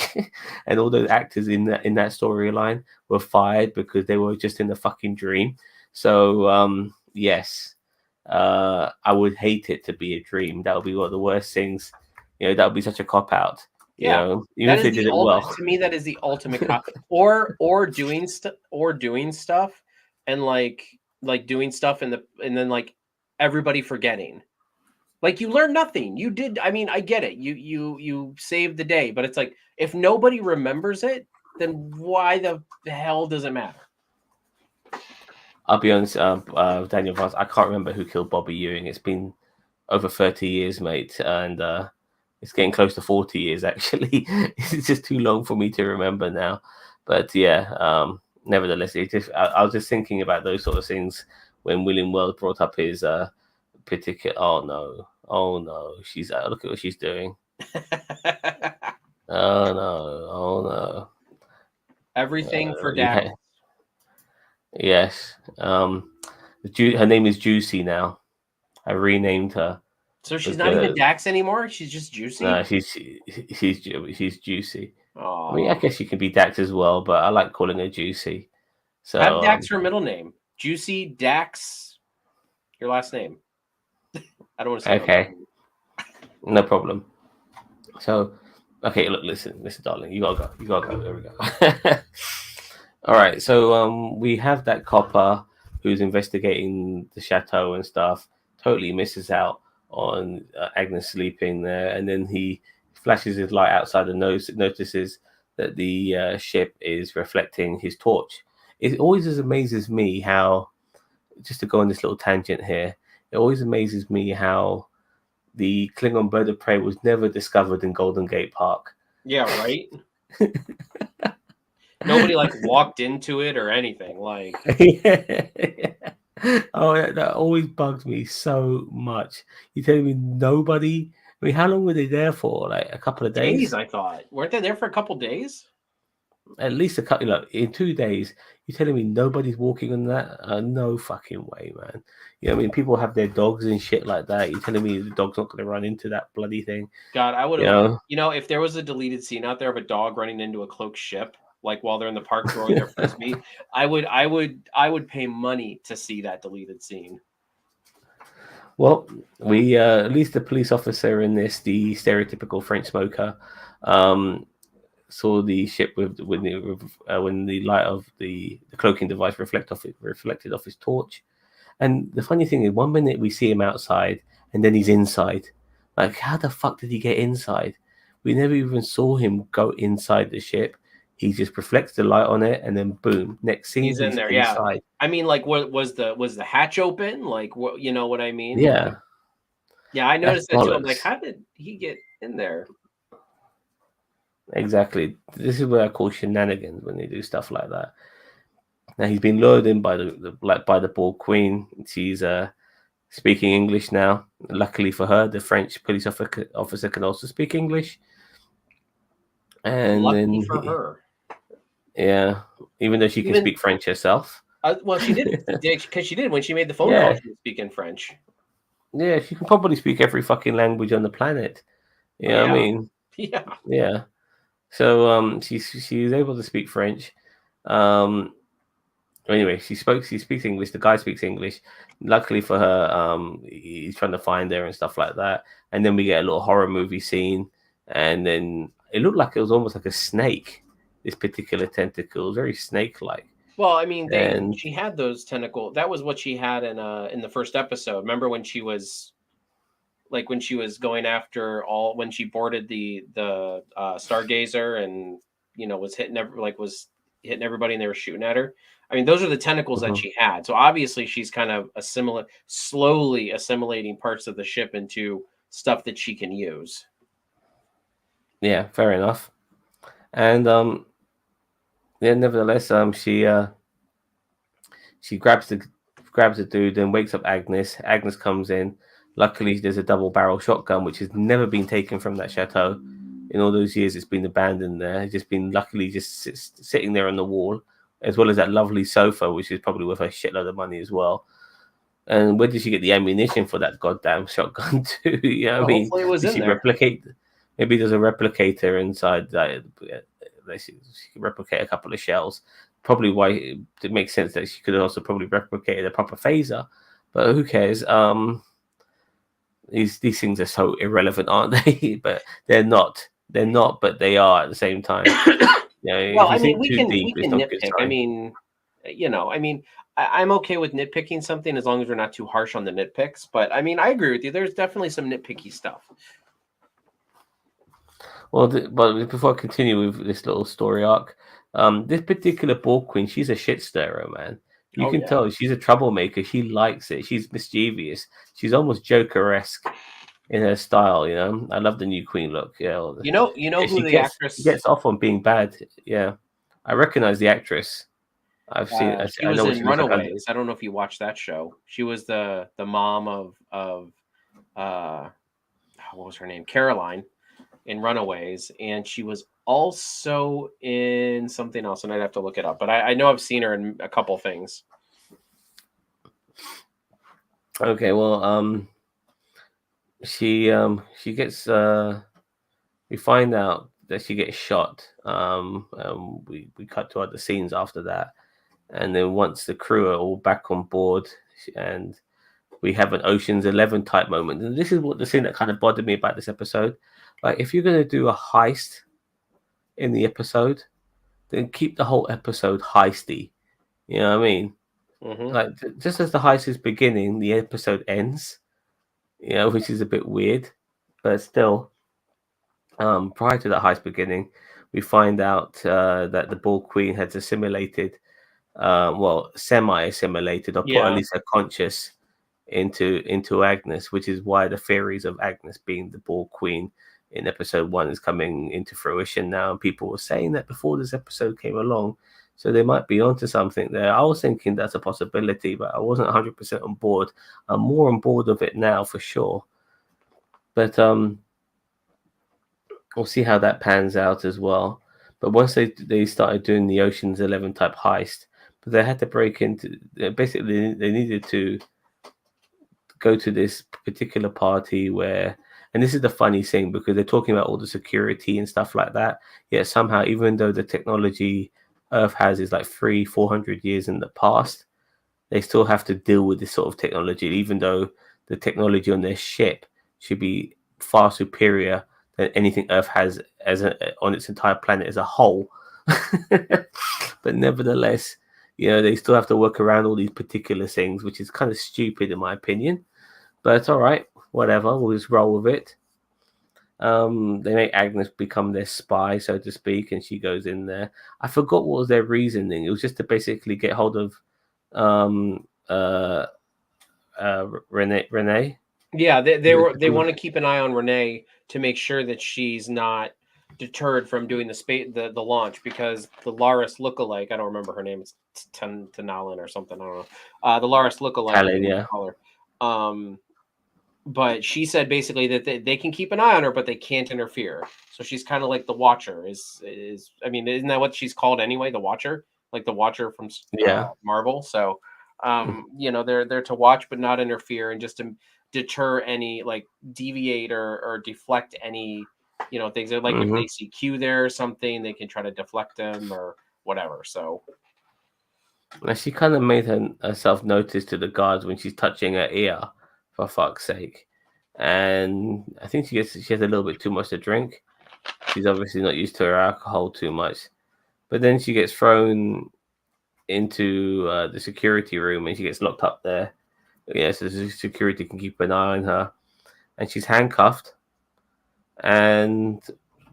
And all those actors in that storyline were fired because they were just in the fucking dream. So, yes, I would hate it to be a dream. That would be one of the worst things. That would be such a cop-out. Even if they did it well. To me, that is the ultimate cop. or doing stuff and like like doing stuff and then like everybody forgetting. Like you learn nothing. You did. I mean, I get it. You saved the day, but it's like if nobody remembers it, then why the hell does it matter? I'll be honest, Daniel Vance, I can't remember who killed Bobby Ewing. It's been over 30 years, mate, and it's getting close to 40 years, actually. It's just too long for me to remember now. But yeah, nevertheless, I was just thinking about those sort of things when William Wells brought up his particular. Oh no, she's look at what she's doing. Oh no. Everything for Dax. Yes. Her name is Juicy now. I renamed her. So she's not even Dax anymore. She's just Juicy. No, she's Juicy. Oh. I mean, I guess she can be Dax as well, but I like calling her Juicy. So have Dax her middle name. Juicy Dax. Your last name. I don't want to say. Okay. No problem. So, okay, look, listen, darling. You gotta go. There we go. All right. So, we have that copper who's investigating the chateau and stuff. Totally misses out on Agnes sleeping there, and then he flashes his light outside and notices that the ship is reflecting his torch. It always amazes me how, just to go on this little tangent here, it always amazes me how the Klingon bird of prey was never discovered in Golden Gate Park. Yeah, right. Nobody like walked into it or anything. Like, oh, that always bugs me so much. You telling me nobody? I mean, how long were they there for? Like a couple of days? I thought. Weren't they there for a couple of days? At least a couple. Look, in 2 days, you're telling me nobody's walking on that? No fucking way, man. You know what I mean? People have their dogs and shit like that. You're telling me the dog's not going to run into that bloody thing? God, I would have. You know, if there was a deleted scene out there of a dog running into a cloaked ship, like while they're in the park throwing their frisbee, I would pay money to see that deleted scene. Well, we at least the police officer in this, the stereotypical French smoker, saw the ship when the light of the cloaking device reflected off his torch. And the funny thing is, 1 minute we see him outside, and then he's inside. Like, how the fuck did he get inside? We never even saw him go inside the ship. He just reflects the light on it, and then boom, next scene he's in there. Inside. Yeah, I mean, like, what was the hatch open? Like, what, you know what I mean? Yeah, like, yeah, I noticed that too. I'm like, how did he get in there? Exactly. This is what I call shenanigans when they do stuff like that. Now he's been lured in by the Borg Queen. She's speaking English now. Luckily for her, the French police officer can also speak English. And lucky for her. Yeah, even though she can speak French herself. Well, she did, because she did when she made the phone call. She was speaking French. Yeah, she can probably speak every fucking language on the planet. You know what I mean? Yeah. So she's able to speak French. Anyway, she speaks English. The guy speaks English. Luckily for her, he's trying to find her and stuff like that. And then we get a little horror movie scene, and then it looked like it was almost like a snake. This particular tentacle, very snake-like. Well, I mean, she had those tentacles. That was what she had in the first episode. Remember when she was going after when she boarded the Stargazer and was hitting everybody and they were shooting at her. I mean, those are the tentacles that she had. So obviously she's kind of slowly assimilating parts of the ship into stuff that she can use. Yeah, fair enough. And nevertheless, she grabs the dude and wakes up Agnes. Agnes comes in. Luckily, there's a double-barrel shotgun which has never been taken from that chateau. In all those years, it's been abandoned there. It's just been luckily just sitting there on the wall, as well as that lovely sofa, which is probably worth a shitload of money as well. And where did she get the ammunition for that goddamn shotgun too? You know what I mean? Hopefully it was in there. Replicate? Maybe there's a replicator inside that. She could replicate a couple of shells. Probably why it makes sense that she could also probably replicate a proper phaser. But who cares? These things are so irrelevant, aren't they? But they're not. They're not, but they are at the same time. Well, I mean, we can nitpick. I mean, You know, I mean, I'm okay with nitpicking something as long as we're not too harsh on the nitpicks. But I mean, I agree with you. There's definitely some nitpicky stuff. Well, but before I continue with this little story arc, this particular Borg queen, she's a shit stirrer, man. You Oh can yeah. tell she's a troublemaker. She likes it. She's mischievous. She's almost Joker-esque in her style. You know, I love the new queen look. Yeah, You know yeah, who she the she actress? gets off on being bad. Yeah, I recognize the actress. I've seen. She I was know what in she looks like. Runaways. I don't know if you watched that show. She was the mom of what was her name? Caroline in Runaways, and she was also in something else, and I'd have to look it up. But I know I've seen her in a couple things. Okay, well, she gets we find out that she gets shot. We cut to other scenes after that, and then once the crew are all back on board, and we have an Ocean's 11 type moment. And this is what the thing that kind of bothered me about this episode. Like, if you're gonna do a heist in the episode, then keep the whole episode heisty. You know what I mean? Mm-hmm. Like, just as the heist is beginning, the episode ends. You know, which is a bit weird, but still. Prior to that heist beginning, we find out that the Borg Queen has assimilated, semi-assimilated, or put at Yeah. least her conscious into Agnes, which is why the theories of Agnes being the Borg Queen in episode 1 is coming into fruition now. And people were saying that before this episode came along, so they might be onto something there. I was thinking that's a possibility, but I wasn't 100% on board. I'm more on board of it now for sure. But we'll see how that pans out as well. But once they started doing the Ocean's 11 type heist, but they had to break into, basically they needed to go to this particular party where, and this is the funny thing because they're talking about all the security and stuff like that, yet somehow, even though the technology Earth has is like 400 years in the past, they still have to deal with this sort of technology, even though the technology on their ship should be far superior than anything Earth has on its entire planet as a whole. But nevertheless, you know, they still have to work around all these particular things, which is kind of stupid in my opinion. But it's all right, whatever. We'll just roll with it. They make Agnes become their spy, so to speak, and she goes in there. I forgot what was their reasoning. It was just to basically get hold of Renee. Yeah, they want to keep an eye on Renee to make sure that she's not deterred from doing the launch, because the Laris lookalike, I don't remember her name, it's Tanalin or something, I don't know. The Laris lookalike, Talon, yeah. call her. But she said basically that they can keep an eye on her, but they can't interfere. So she's kind of like the Watcher. I mean, isn't that what she's called anyway? The Watcher, like the Watcher from Marvel. So, you know, they're to watch but not interfere, and just to deter any, like, deviate or deflect any, you know, things. Like if they see Q there or something, they can try to deflect them or whatever. So. And she kind of made herself notice to the guards when she's touching her ear, for fuck's sake. And I think she has a little bit too much to drink. She's obviously not used to her alcohol too much. But then she gets thrown into the security room and she gets locked up there. Yeah, so the security can keep an eye on her. And she's handcuffed. And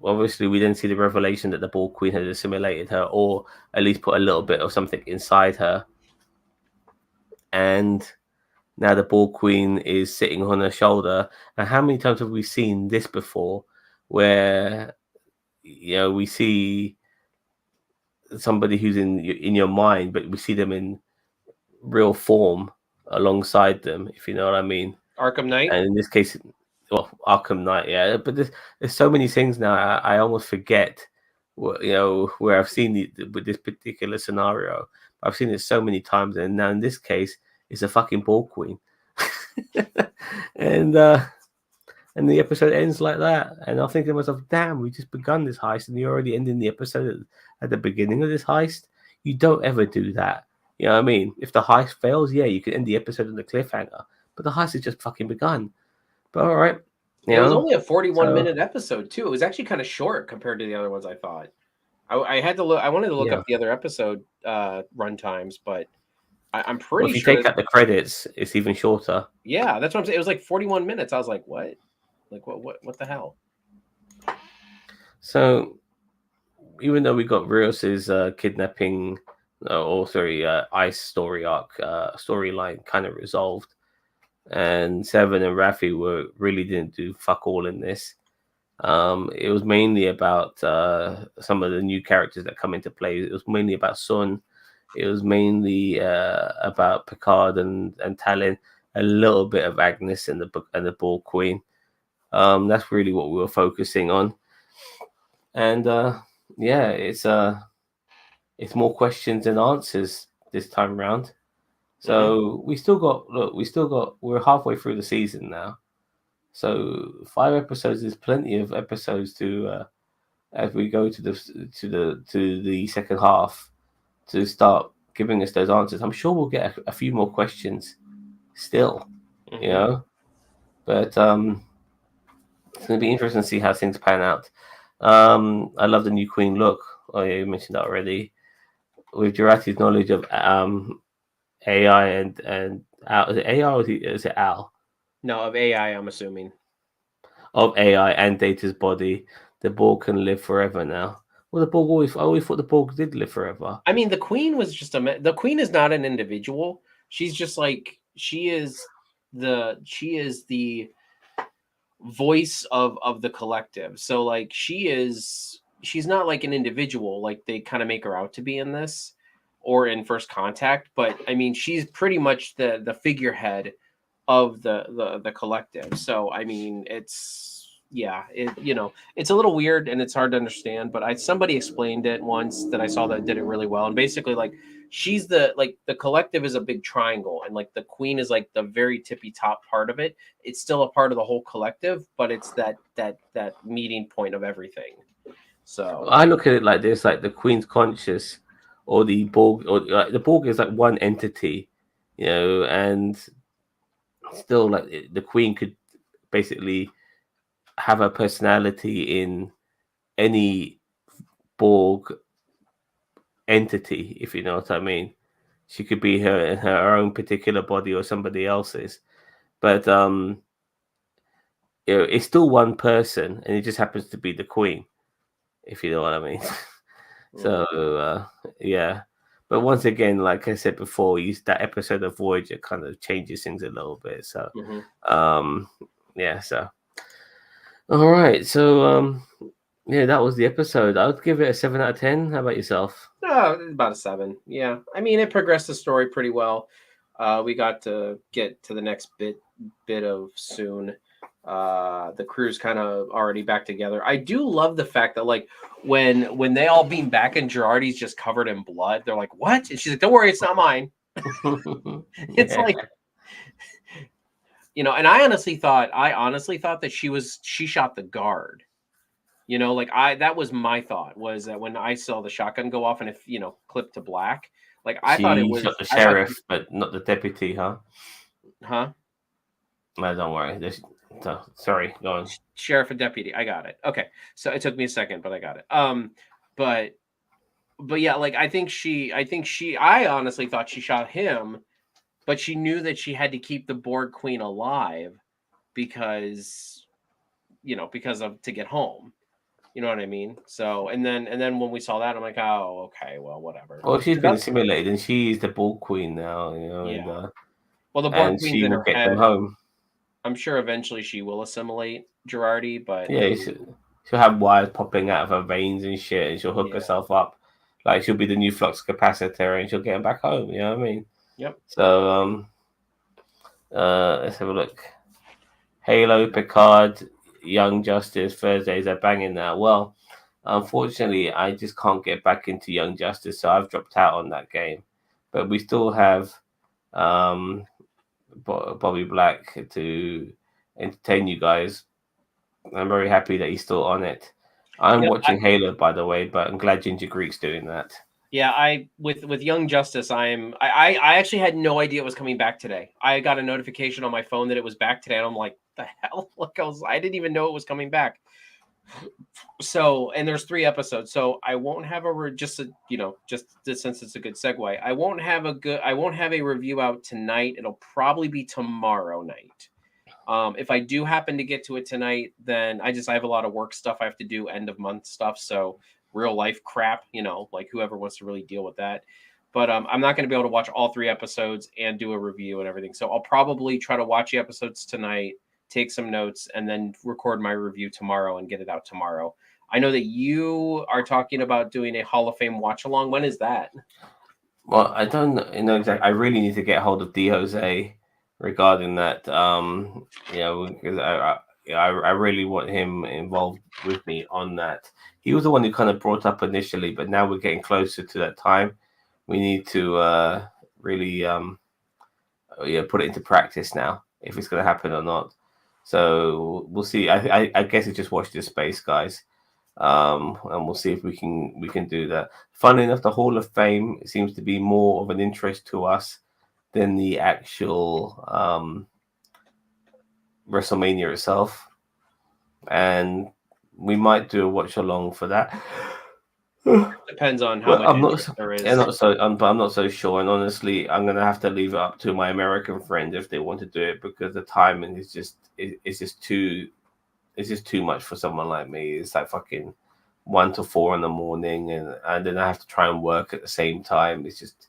obviously we then see the revelation that the Borg Queen has assimilated her, or at least put a little bit of something inside her. And now the Borg Queen is sitting on her shoulder. And how many times have we seen this before, where, you know, we see somebody who's in your mind, but we see them in real form alongside them, if you know what I mean. Arkham Knight. And in this case, well, Arkham Knight, yeah. But there's so many things now. I almost forget, you know, where I've seen with this particular scenario. I've seen it so many times, and now in this case, it's a fucking Borg Queen. and the episode ends like that. And I'm thinking to myself, damn, we just begun this heist, and you're already ending the episode at the beginning of this heist. You don't ever do that. You know what I mean? If the heist fails, yeah, you can end the episode on the cliffhanger. But the heist has just fucking begun. But all right. It was only a 41-minute episode, too. It was actually kind of short compared to the other ones, I thought. I had to look. I wanted to look Yeah. up the other episode run times, but I'm Well, pretty if you sure. take out the credits, it's even shorter. Yeah, that's what I'm saying. It was like 41 minutes. I was like, what? Like what the hell? So even though we got Rios's kidnapping, Ice storyline kind of resolved, and Seven and Raffi really didn't do fuck all in this. It was mainly about some of the new characters that come into play. It was mainly about Sun. It was mainly about Picard and Talon. A little bit of Agnes and the Ball Queen. That's really what we were focusing on. And yeah, it's more questions than answers this time round. So we're halfway through the season now. So 5 episodes is plenty of episodes to as we go to the second half to start giving us those answers. I'm sure we'll get a few more questions still, you know, but it's going to be interesting to see how things pan out. I love the new Queen look. Oh yeah, you mentioned that already. With Jurati's knowledge of AI and Al, is it AI or is it Al? No, of AI, I'm assuming. Of AI and Data's body, the Borg can live forever now. Well, I always thought the Borg did live forever. I mean, the Queen was just the Queen is not an individual. She's just like she is the voice of the collective. So like she's not like an individual like they kind of make her out to be in this or in First Contact, but I mean she's pretty much the figurehead of the collective. So I mean it's it's a little weird and it's hard to understand, but somebody explained it once that I saw that did it really well. And basically like she's the collective is a big triangle and like the Queen is like the very tippy top part of it. It's still a part of the whole collective, but it's that meeting point of everything. So I look at it like this: like the Queen's conscious, or the Borg, or like the Borg is like one entity, and still like the Queen could basically have a personality in any Borg entity, if you know what I mean. She could be her own particular body or somebody else's, but it's still one person, and it just happens to be the Queen, if you know what I mean. So yeah, but once again, like I said before, that episode of Voyager kind of changes things a little bit. So yeah, so all right, so yeah, that was the episode. I would give it a 7 out of 10. How about yourself? About a 7. Yeah, I mean it progressed the story pretty well. We got to get to the next bit of soon. The crew's kind of already back together. I do love the fact that like when they all beam back and Girardi's just covered in blood, they're like, "What?" And she's like, "Don't worry, it's not mine." It's like, and I honestly thought that she shot the guard. Like that was my thought, was that when I saw the shotgun go off and if clipped to black, like I thought it was shot the sheriff, but not the deputy, huh? Huh? No, don't worry. Sorry, go on. Sheriff and deputy. I got it. Okay. So it took me a second, but I got it. But yeah, like I honestly thought she shot him, but she knew that she had to keep the Borg Queen alive because to get home. You know what I mean? So and then when we saw that, I'm like, oh, okay, well, whatever. Well, she's been assimilated, and she's the Borg Queen now. Yeah. Well, the Borg Queen's in her get head. them home. I'm sure eventually she will assimilate Girardi, but yeah, she'll have wires popping out of her veins and shit, and she'll hook herself up. Like she'll be the new flux capacitor, and she'll get them back home. You know what I mean? Yep. So let's have a look. Halo, Picard, Young Justice, Thursdays are banging now. Well, unfortunately, I just can't get back into Young Justice, so I've dropped out on that game. But we still have Bobby Black to entertain you guys. I'm very happy that he's still on it. I'm watching Halo, by the way, but I'm glad Ginger Greek's doing that. Yeah, with Young Justice, I actually had no idea it was coming back today. I got a notification on my phone that it was back today, and I'm like, the hell? Look, I didn't even know it was coming back. So, and there's 3 episodes, so I won't have since it's a good segue, I won't have a review out tonight. It'll probably be tomorrow night. If I do happen to get to it tonight, then I have a lot of work stuff I have to do, end of month stuff, so real life crap, like whoever wants to really deal with that. But I'm not going to be able to watch all 3 episodes and do a review and everything. So I'll probably try to watch the episodes tonight, take some notes, and then record my review tomorrow and get it out tomorrow. I know that you are talking about doing a Hall of Fame watch along. When is that? Well, I don't know exactly. I really need to get hold of D Jose regarding that. Because I really want him involved with me on that. He was the one who kind of brought up initially, but now we're getting closer to that time. We need to really put it into practice now, if it's going to happen or not. So we'll see. I guess it's just watch this space, guys. And we'll see if we can do that. Funnily enough, the Hall of Fame seems to be more of an interest to us than the actual WrestleMania itself, and we might do a watch along for that. Depends on how much interest there is. But I'm not so sure. And honestly, I'm gonna have to leave it up to my American friends if they want to do it, because the timing is just too much for someone like me. It's like fucking 1 to 4 in the morning, and then I have to try and work at the same time. It's just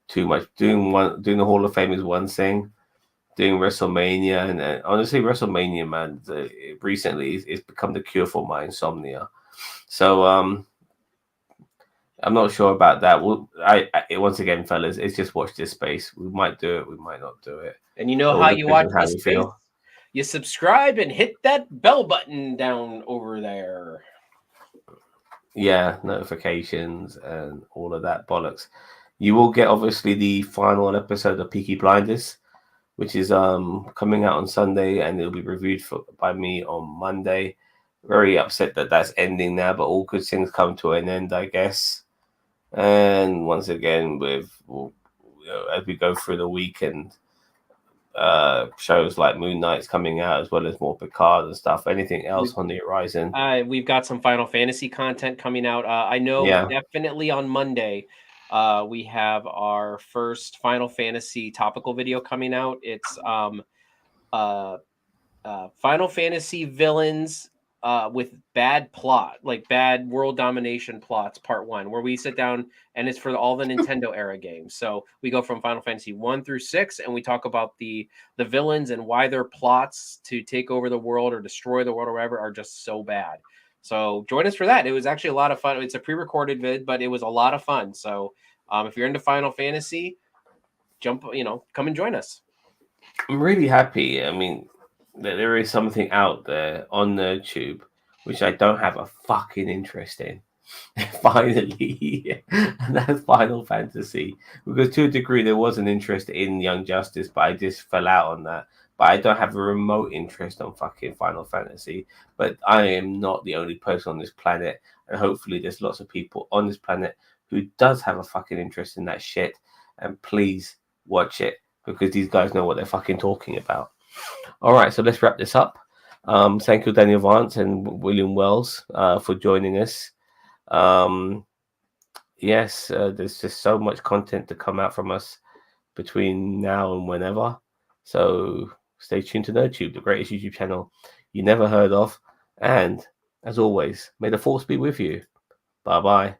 too much. Doing the Hall of Fame is one thing. Doing WrestleMania and honestly, WrestleMania, man, recently it's become the cure for my insomnia. So I'm not sure about that. Once again, fellas, it's just watch this space. We might do it, we might not do it. And you know how you watch this space? You subscribe and hit that bell button down over there. Yeah, notifications and all of that bollocks. You will get obviously the final episode of Peaky Blinders, which is coming out on Sunday, and it'll be reviewed by me on Monday. Very upset that that's ending now, but all good things come to an end, I guess. And once again, as we go through the weekend, shows like Moon Knight's coming out, as well as more Picard and stuff. Anything else on the horizon? We've got some Final Fantasy content coming out. I know definitely on Monday, we have our first Final Fantasy topical video coming out. It's Final Fantasy villains with bad plot, like bad world domination plots, part 1, where we sit down, and it's for all the Nintendo era games. So we go from Final Fantasy 1 through 6, and we talk about the villains and why their plots to take over the world or destroy the world or whatever are just so bad. So join us for that. It was actually a lot of fun. It's a pre-recorded vid, but it was a lot of fun. So if you're into Final Fantasy, come and join us. I'm really happy. I mean, that there is something out there on NerdTube which I don't have a fucking interest in. Finally, and that's Final Fantasy. Because to a degree there was an interest in Young Justice, but I just fell out on that. But I don't have a remote interest on fucking Final Fantasy. But I am not the only person on this planet, and hopefully there's lots of people on this planet who does have a fucking interest in that shit. And please watch it, because these guys know what they're fucking talking about. All right, so let's wrap this up. Thank you, Daniel Vance and William Wells, for joining us. Yes, there's just so much content to come out from us between now and whenever. So stay tuned to NerdTube, the greatest YouTube channel you never heard of. And as always, may the force be with you. Bye-bye.